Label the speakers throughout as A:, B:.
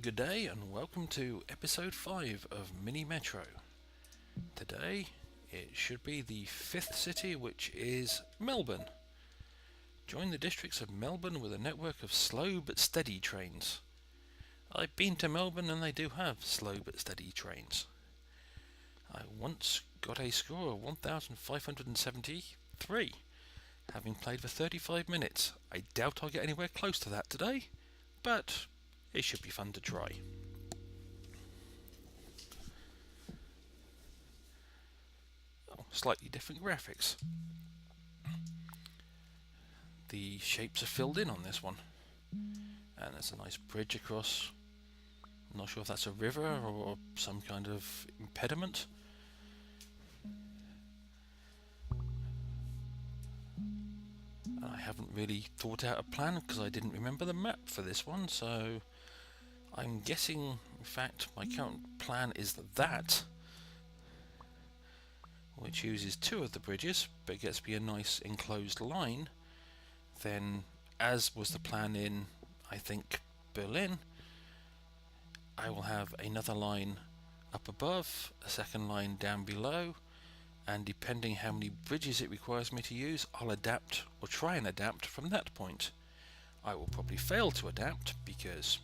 A: Good day and welcome to episode 5 of Mini Metro. Today it should be the 5th city, which is Melbourne. Join the districts of Melbourne with a network of slow but steady trains. I've been to Melbourne and they do have slow but steady trains. I once got a score of 1573, having played for 35 minutes. I doubt I'll get anywhere close to that today, but it should be fun to try. Slightly different graphics. The shapes are filled in on this one, and there's a nice bridge across. I'm not sure if that's a river or some kind of impediment. I haven't really thought out a plan because I didn't remember the map for this one, so I'm guessing, in fact, my current plan is that, which uses 2 of the bridges but gets me a nice enclosed line. Then, as was the plan in, I think, Berlin, I will have another line up above, a second line down below, and depending how many bridges it requires me to use, I'll adapt or try and adapt from that point. I will probably fail to adapt because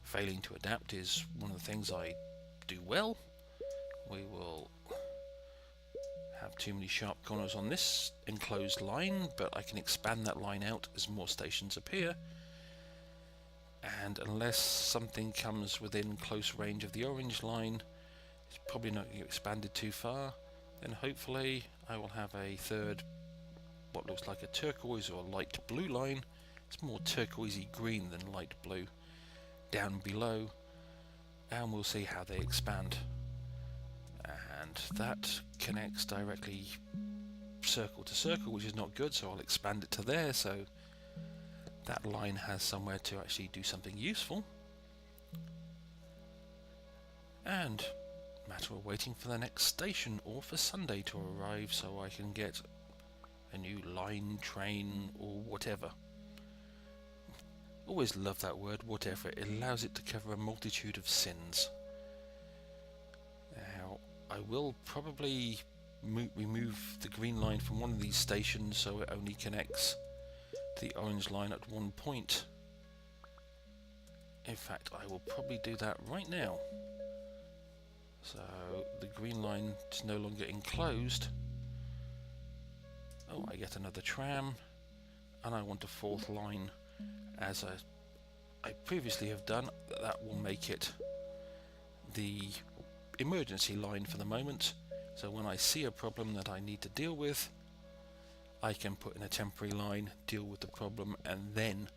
A: failing to adapt is one of the things I do well. We will have too many sharp corners on this enclosed line, but I can expand that line out as more stations appear. And unless something comes within close range of the orange line, it's probably not going to get expanded too far. Then hopefully I will have a third, what looks like a turquoise or light blue line. It's more turquoisey green than light blue down below, and we'll see how they expand. And that connects directly circle to circle, which is not good, so I'll expand it to there, so that line has somewhere to actually do something useful. And matter of waiting for the next station or for Sunday to arrive so I can get a new line, train, or whatever. Always love that word, whatever. It allows it to cover a multitude of sins. Now, I will probably remove the green line from one of these stations so it only connects to the orange line at one point. In fact, I will probably do that right now. So the green line is no longer enclosed. Oh, I get another tram, and I want a 4th line, as I previously have done. That will make it the emergency line for the moment, so when I see a problem that I need to deal with, I can put in a temporary line, deal with the problem, and then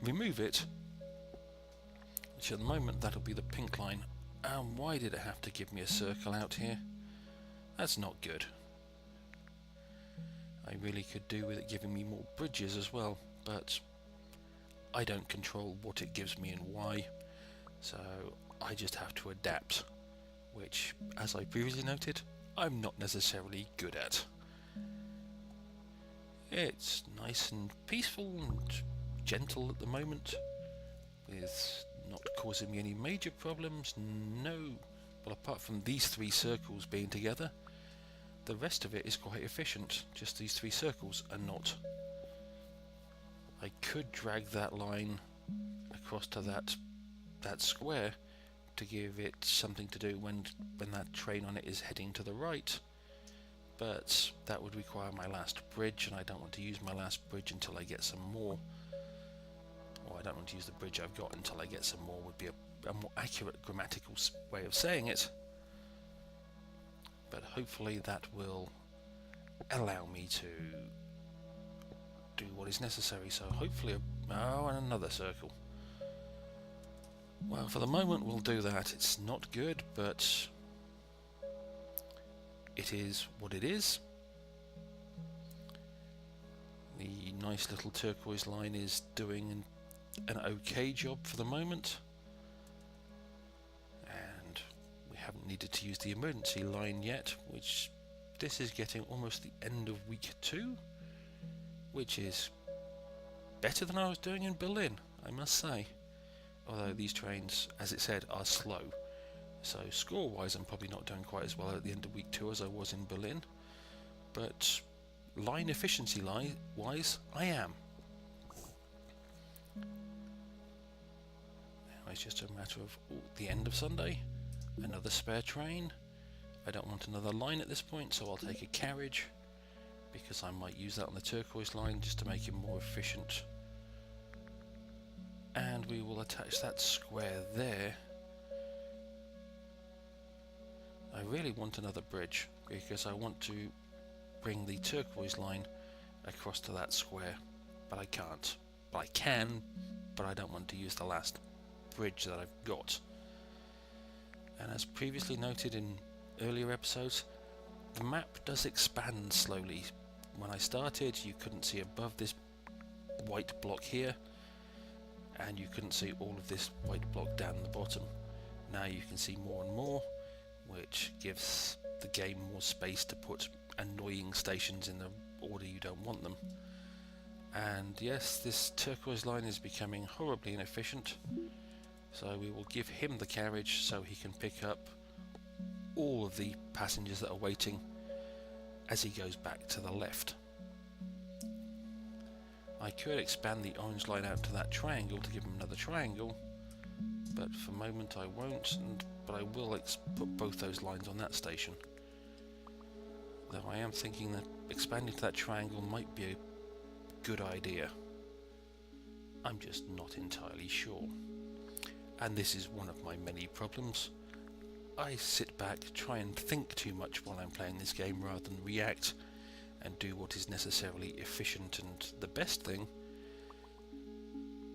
A: remove it, which at the moment that'll be the pink line. And why did it have to give me a circle out here? That's not good. I really could do with it giving me more bridges as well, but I don't control what it gives me and why, so I just have to adapt, which, as I previously noted, I'm not necessarily good at. It's nice and peaceful and gentle at the moment, with not causing me any major problems. No, well, apart from these 3 circles being together, the rest of it is quite efficient. Just these 3 circles are not. I could drag that line across to that square to give it something to do when that train on it is heading to the right, but that would require my last bridge, and I don't want to use my last bridge until I get some more. Or I don't want to use the bridge I've got until I get some more, would be a more accurate grammatical way of saying it. But hopefully that will allow me to do what is necessary. So hopefully, and another circle. Well, for the moment we'll do that. It's not good, but it is what it is. The nice little turquoise line is doing an okay job for the moment, and we haven't needed to use the emergency line yet, which this is getting almost the end of week 2, which is better than I was doing in Berlin, I must say. although these trains, as it said, are slow. So score-wise, I'm probably not doing quite as well at the end of week 2 as I was in Berlin, but line efficiency wise, I am. Now it's just a matter of the end of Sunday, another spare train. I don't want another line at this point, so I'll take a carriage, because I might use that on the turquoise line just to make it more efficient. And we will attach that square there. I really want another bridge, because I want to bring the turquoise line across to that square, but I can't. But I can, but I don't want to use the last bridge that I've got. And as previously noted in earlier episodes, the map does expand slowly. When I started, you couldn't see above this white block here, and you couldn't see all of this white block down the bottom. Now you can see more and more, which gives the game more space to put annoying stations in the order you don't want them. And yes, this turquoise line is becoming horribly inefficient, so we will give him the carriage so he can pick up all of the passengers that are waiting as he goes back to the left. I could expand the orange line out to that triangle to give him another triangle, but for the moment I won't, but I will put both those lines on that station. Though I am thinking that expanding to that triangle might be a good idea. I'm just not entirely sure. And this is one of my many problems. I sit back, try and think too much while I'm playing this game rather than react and do what is necessarily efficient and the best thing,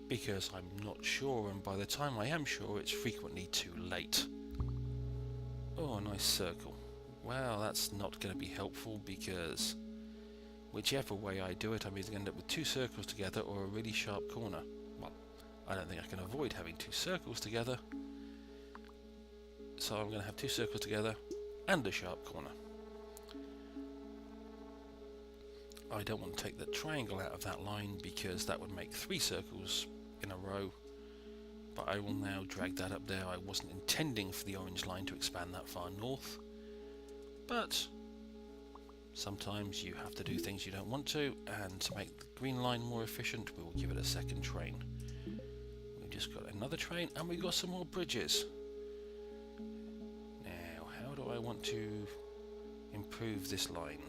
A: because I'm not sure, and by the time I am sure, it's frequently too late. Oh, a nice circle. Well, that's not going to be helpful, because whichever way I do it, I'm either going to end up with 2 circles together or a really sharp corner. Well, I don't think I can avoid having 2 circles together, so I'm going to have 2 circles together and a sharp corner. I don't want to take the triangle out of that line, because that would make 3 circles in a row, but I will now drag that up there. I wasn't intending for the orange line to expand that far north, but sometimes you have to do things you don't want to, and to make the green line more efficient, we will give it a second train. We've just got another train, and we've got some more bridges. Now, how do I want to improve this line?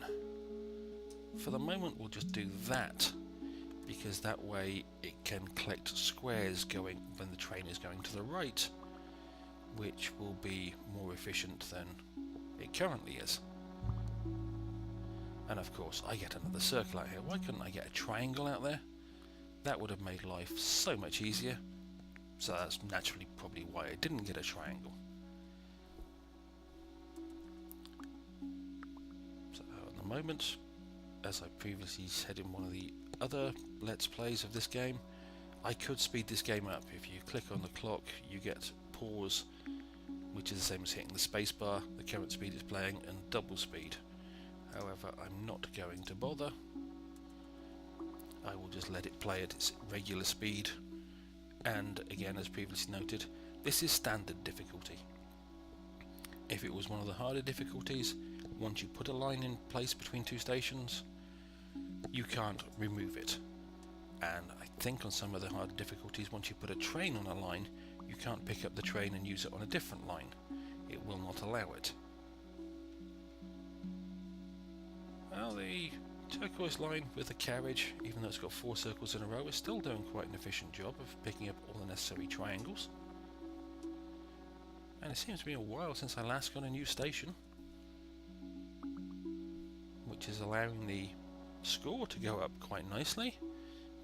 A: For the moment, we'll just do that, because that way it can collect squares going when the train is going to the right, which will be more efficient than it currently is. And of course, I get another circle out here. Why couldn't I get a triangle out there? That would have made life so much easier. So that's naturally probably why I didn't get a triangle. So at the moment, as I previously said in one of the other Let's Plays of this game, I could speed this game up. If you click on the clock, you get pause, which is the same as hitting the spacebar, the current speed is playing, and double speed. However, I'm not going to bother. I will just let it play at its regular speed. And again, as previously noted, this is standard difficulty. If it was one of the harder difficulties, once you put a line in place between 2 stations, you can't remove it. And I think on some of the harder difficulties, once you put a train on a line, you can't pick up the train and use it on a different line. It will not allow it. Well, the turquoise line with the carriage, even though it's got 4 circles in a row, is still doing quite an efficient job of picking up all the necessary triangles. And it seems to be a while since I last got a new station, which is allowing the score to go up quite nicely,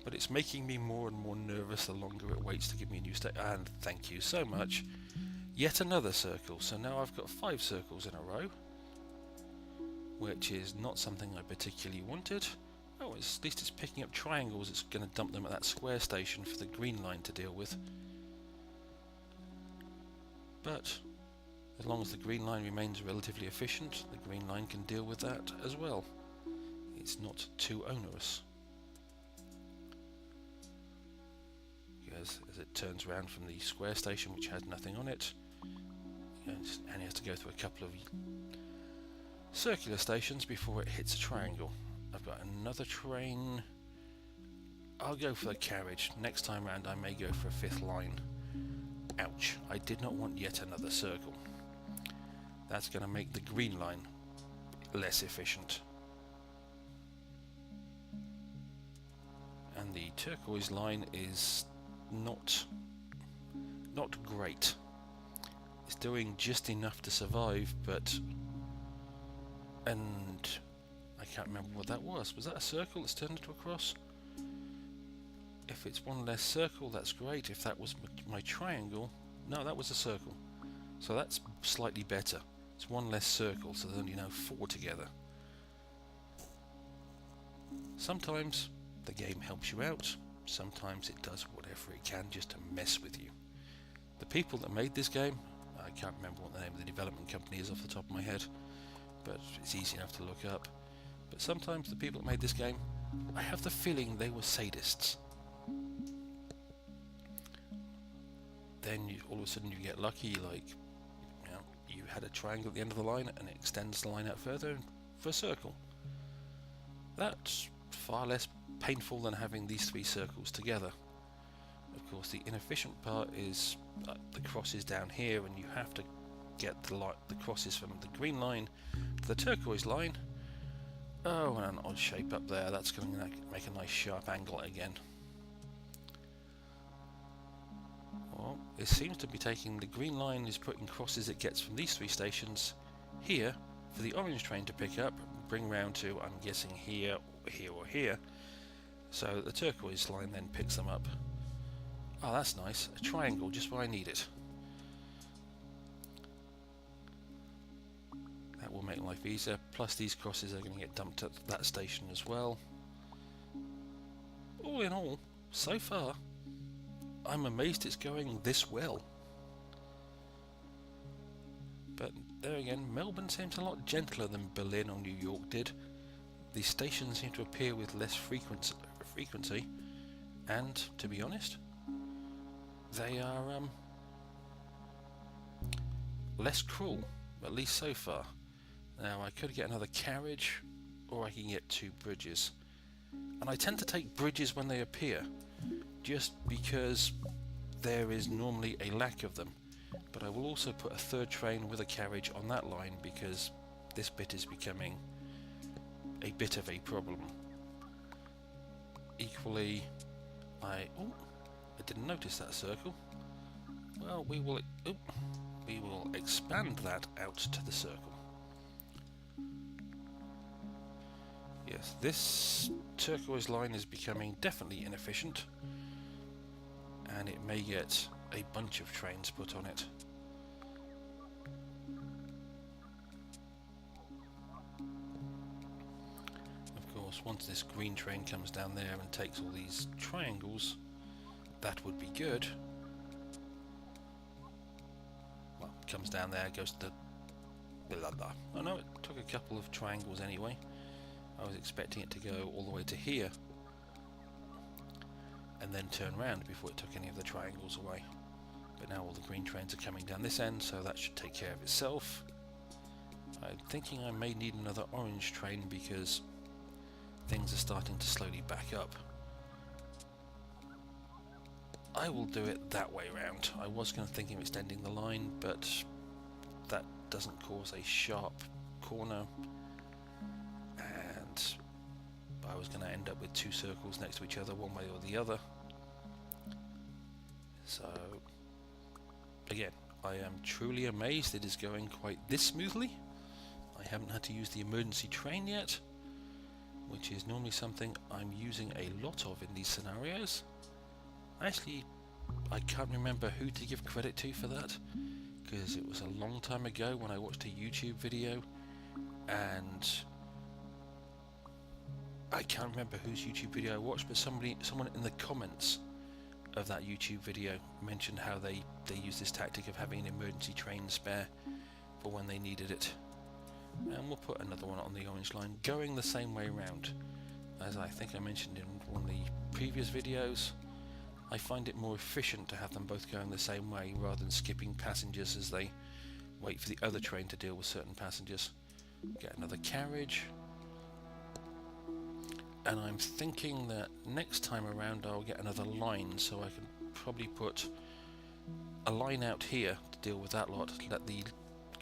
A: but it's making me more and more nervous the longer it waits to give me a new station. And thank you so much. Yet another circle, so now I've got 5 circles in a row, which is not something I particularly wanted. Oh, at least it's picking up triangles. It's going to dump them at that square station for the green line to deal with. But as long as the green line remains relatively efficient, the green line can deal with that as well. It's not too onerous. as it turns around from the square station, which has nothing on it, and he has to go through a couple of circular stations before it hits a triangle. I've got another train. I'll go for the carriage. Next time round I may go for a fifth line. Ouch, I did not want yet another circle. That's going to make the green line less efficient. And the turquoise line is not great. It's doing just enough to survive, but... And I can't remember what that was. Was that a circle that's turned into a cross? If it's one less circle, that's great. If that was my triangle... No, that was a circle. So that's slightly better. It's one less circle, so there's only now 4 together. Sometimes the game helps you out. Sometimes it does whatever it can just to mess with you. The people that made this game, I can't remember what the name of the development company is off the top of my head, but it's easy enough to look up. But sometimes the people that made this game, I have the feeling they were sadists. Then all of a sudden you get lucky, like, you know, you had a triangle at the end of the line and it extends the line out further for a circle. That's far less painful than having these 3 circles together. Of course, the inefficient part is the crosses down here, and you have to get the crosses from the green line to the turquoise line. Oh, and an odd shape up there. That's going to make a nice sharp angle again. Well, it seems to be taking the green line is putting crosses it gets from these 3 stations here for the orange train to pick up, bring round to, I'm guessing, here, here or here. So the turquoise line then picks them up. Oh, that's nice. A triangle, just where I need it. That will make life easier. Plus these crosses are going to get dumped at that station as well. All in all, so far, I'm amazed it's going this well. But there again, Melbourne seems a lot gentler than Berlin or New York did. The stations seem to appear with less frequency, and to be honest, they are less cruel, at least so far. Now I could get another carriage, or I can get 2 bridges. And I tend to take bridges when they appear, just because there is normally a lack of them. But I will also put a 3rd train with a carriage on that line, because this bit is becoming a bit of a problem. Equally, I didn't notice that circle. Well, we will expand that out to the circle. Yes, this turquoise line is becoming definitely inefficient, and it may get a bunch of trains put on it. Of course, once this green train comes down there and takes all these triangles, that would be good. Well, it comes down there, goes to the... blah blah. Oh no, it took a couple of triangles anyway. I was expecting it to go all the way to here and then turn around before it took any of the triangles away. But now all the green trains are coming down this end, so that should take care of itself. I'm thinking I may need another orange train because things are starting to slowly back up. I will do it that way round. I was going to think of extending the line, but that doesn't cause a sharp corner, and I was going to end up with 2 circles next to each other, one way or the other. So again, I am truly amazed it is going quite this smoothly. I haven't had to use the emergency train yet, which is normally something I'm using a lot of in these scenarios. Actually, I can't remember who to give credit to for that, because it was a long time ago when I watched a YouTube video, and I can't remember whose YouTube video I watched, but someone in the comments of that YouTube video mentioned how they use this tactic of having an emergency train spare for when they needed it. And we'll put another one on the orange line, going the same way around. As I think I mentioned in one of the previous videos, I find it more efficient to have them both going the same way rather than skipping passengers as they wait for the other train to deal with certain passengers. Get another carriage. And I'm thinking that next time around I'll get another line, so I can probably put a line out here to deal with that lot, let the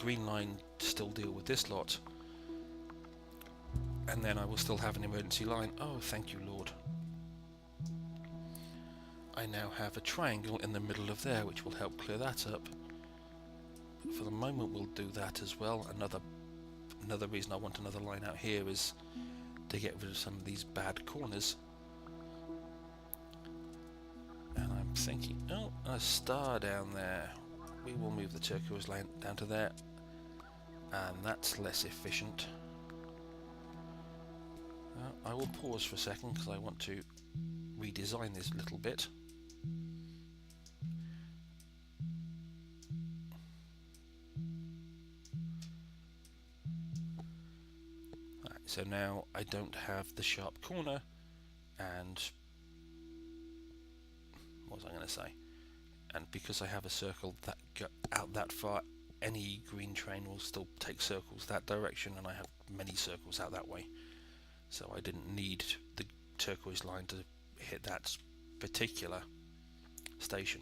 A: green line still deal with this lot, and then I will still have an emergency line. Oh, thank you, Lord. I now have a triangle in the middle of there, which will help clear that up. But for the moment we'll do that as well. Another reason I want another line out here is to get rid of some of these bad corners. And I'm thinking, oh, a star down there. We will move the turquoise line down to there, and that's less efficient. I will pause for a second because I want to redesign this a little bit. Right, so now I don't have the sharp corner, and what was I going to say? And because I have a circle that go out that far, any green train will still take circles that direction, and I have many circles out that way. So I didn't need the turquoise line to hit that particular station.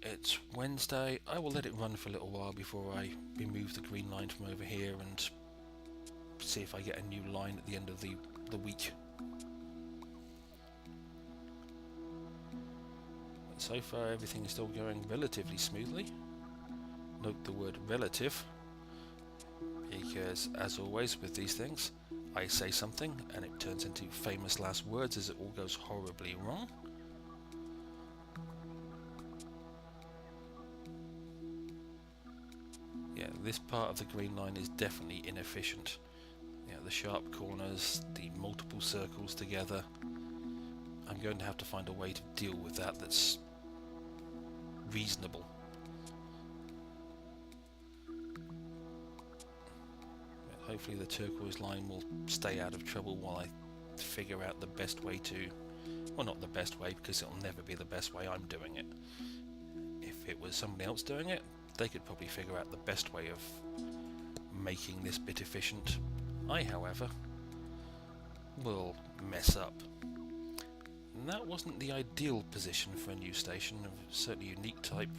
A: It's Wednesday. I will let it run for a little while before I remove the green line from over here and see if I get a new line at the end of the week. But so far everything is still going relatively smoothly. Note the word relative, because as always with these things, I say something and it turns into famous last words as it all goes horribly wrong. Yeah, this part of the green line is definitely inefficient. Yeah, the sharp corners, the multiple circles together. I'm going to have to find a way to deal with that that's reasonable. Hopefully the turquoise line will stay out of trouble while I figure out the best way to... Well, not the best way, because it'll never be the best way I'm doing it. If it was somebody else doing it, they could probably figure out the best way of making this bit efficient. I, however, will mess up. And that wasn't the ideal position for a new station, of a certainly unique type,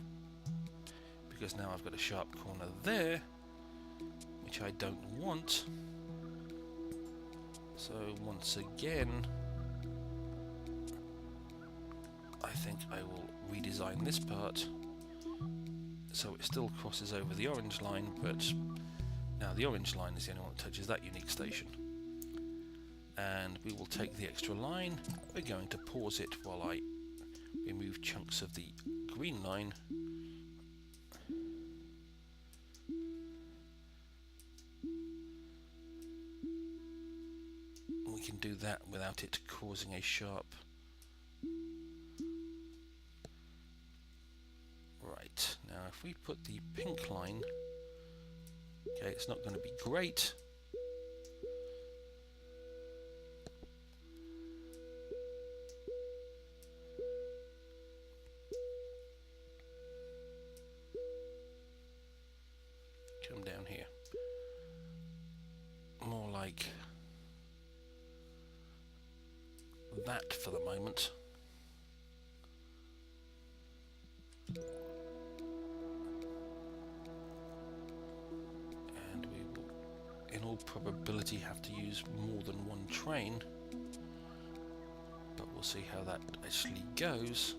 A: because now I've got a sharp corner there, which I don't want. So once again, I think I will redesign this part so it still crosses over the orange line, but now the orange line is the only one that touches that unique station. And we will take the extra line. We're going to pause it while I remove chunks of the green line. We can do that without it causing a sharp... Right, now if we put the pink line, okay, it's not going to be great. Come down here. More like that for the moment. And we will, in all probability, have to use more than one train, but we'll see how that actually goes.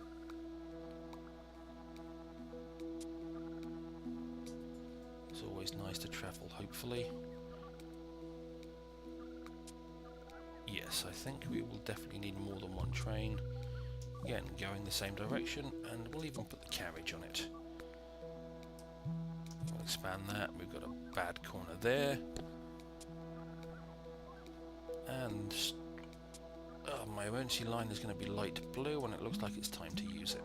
A: It's always nice to travel, hopefully. Yes, I think we will definitely need more than one train. Again, going the same direction, and we'll even put the carriage on it. We'll expand that. We've got a bad corner there. And my emergency line is going to be light blue, and it looks like it's time to use it.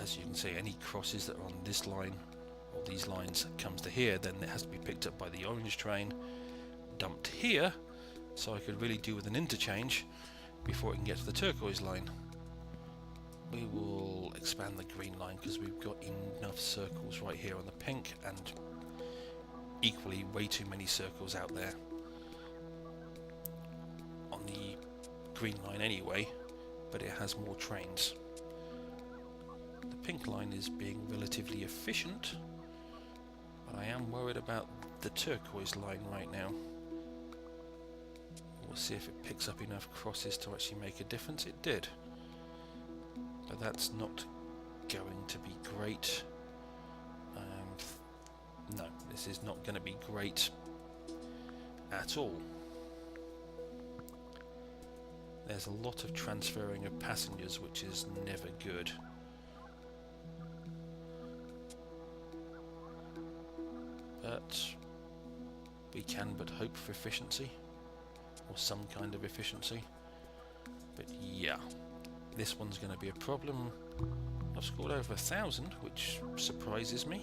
A: as you can see, any crosses that are on this line or these lines comes to here, then it has to be picked up by the orange train, dumped here, so I could really do with an interchange before it can get to the turquoise line. We will expand the green line because we've got enough circles right here on the pink, and equally way too many circles out there on the green line anyway, but it has more trains. The pink line is being relatively efficient, but I am worried about the turquoise line right now. We'll see if it picks up enough crosses to actually make a difference. It did, but that's not going to be great. No, this is not going to be great at all. There's a lot of transferring of passengers, which is never good. But we can but hope for efficiency, or some kind of efficiency. But yeah, this one's going to be a problem. I've scored over 1,000, which surprises me.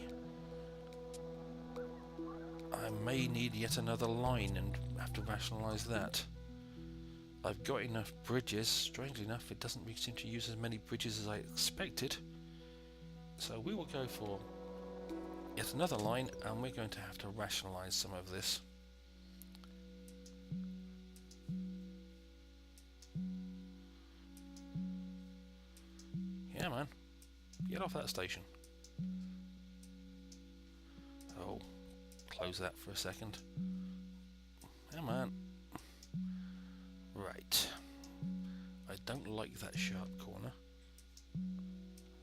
A: I may need yet another line and have to rationalise that. I've got enough bridges. Strangely enough, it doesn't really seem to use as many bridges as I expected. So we will go for yet another line, and we're going to have to rationalise some of this. Yeah, man. Get off that station. Oh. Close that for a second. Come on. Right. I don't like that sharp corner.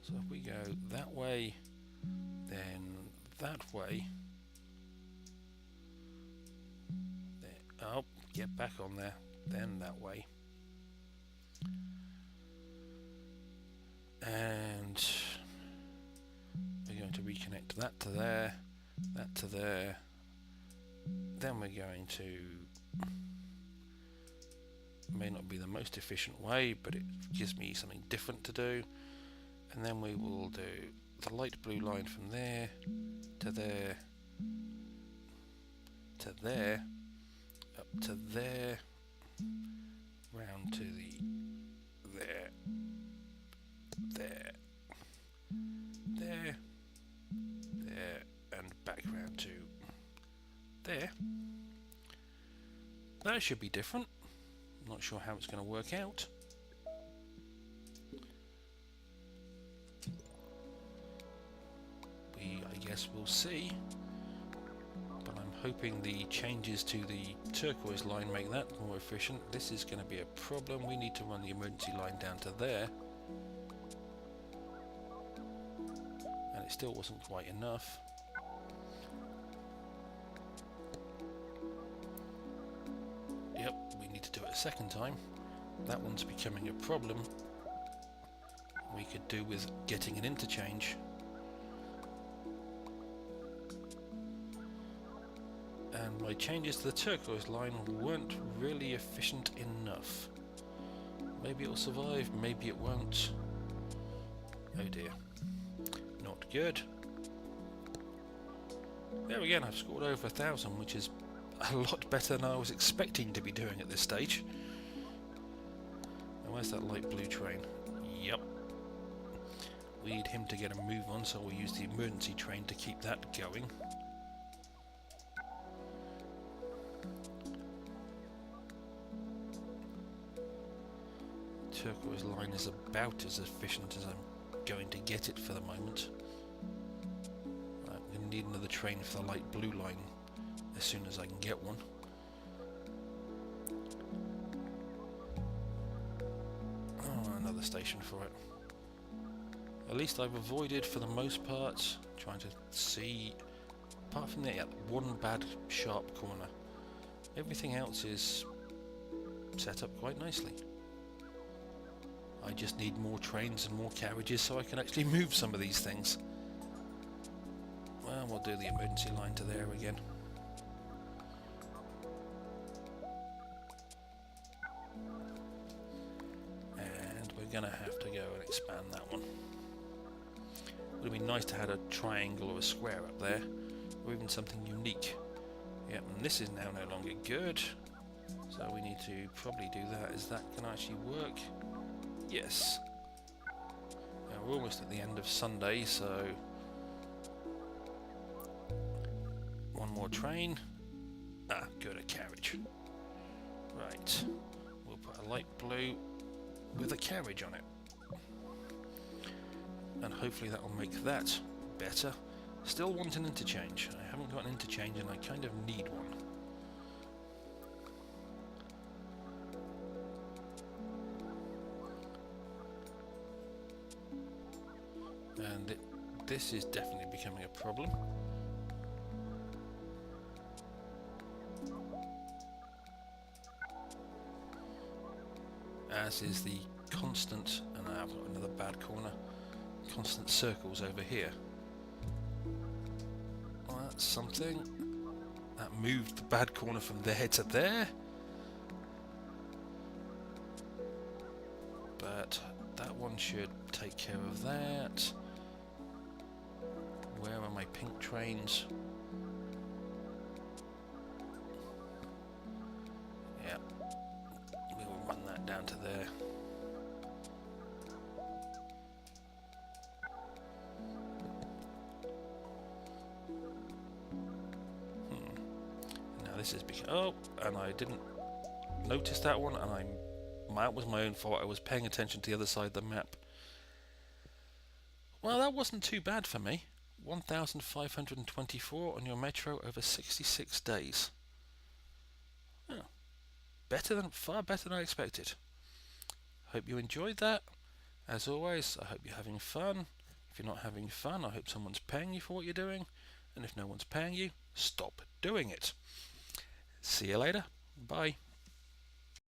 A: So if we go that way, then that way. There. Oh, get back on there. Then that way. And we're going to reconnect that to there. That to there. Then we're going to, may not be the most efficient way, but it gives me something different to do. And then we will do the light blue line from there to there to there, up to there, round to the there, there, there, there, and back round to there. That should be different. I'm not sure how it's going to work out. I guess we'll see. But I'm hoping the changes to the turquoise line make that more efficient. This is going to be a problem. We need to run the emergency line down to there. And it still wasn't quite enough. Yep, we need to do it a second time. That one's becoming a problem. We could do with getting an interchange. And my changes to the turquoise line weren't really efficient enough. Maybe it'll survive, maybe it won't. Oh dear. Not good. There again, I've scored over 1,000, which is a lot better than I was expecting to be doing at this stage. And where's that light blue train? Yep. We need him to get a move on, so we'll use the emergency train to keep that going. Turquoise line is about as efficient as I'm going to get it for the moment. Right, I'm going to need another train for the light blue line as soon as I can get one. Oh, another station for it. At least I've avoided, for the most part, trying to see, apart from that one bad sharp corner, everything else is set up quite nicely. I just need more trains and more carriages so I can actually move some of these things. Well, we'll do the emergency line to there again. And we're going to have to go and expand that one. Would have been nice to have a triangle or a square up there, or even something unique. Yep, and this is now no longer good, so we need to probably do that. Is that going to actually work? Yes. Now we're almost at the end of Sunday, so one more train. Ah, good, a carriage. Right, we'll put a light blue with a carriage on it. And hopefully that will make that better. Still want an interchange. I haven't got an interchange and I kind of need one. And this is definitely becoming a problem. As is the constant, and I've got another bad corner, constant circles over here. Well, that's something. That moved the bad corner from there to there. But that one should take care of that. Where are my pink trains? Yeah, we will run that down to there. Now this is because and I didn't notice that one, and that was my own fault. I was paying attention to the other side of the map. Well, that wasn't too bad for me. 1,524 on your metro over 66 days. Oh, far better than I expected. Hope you enjoyed that. As always, I hope you're having fun. If you're not having fun, I hope someone's paying you for what you're doing. And if no one's paying you, stop doing it. See you later. Bye.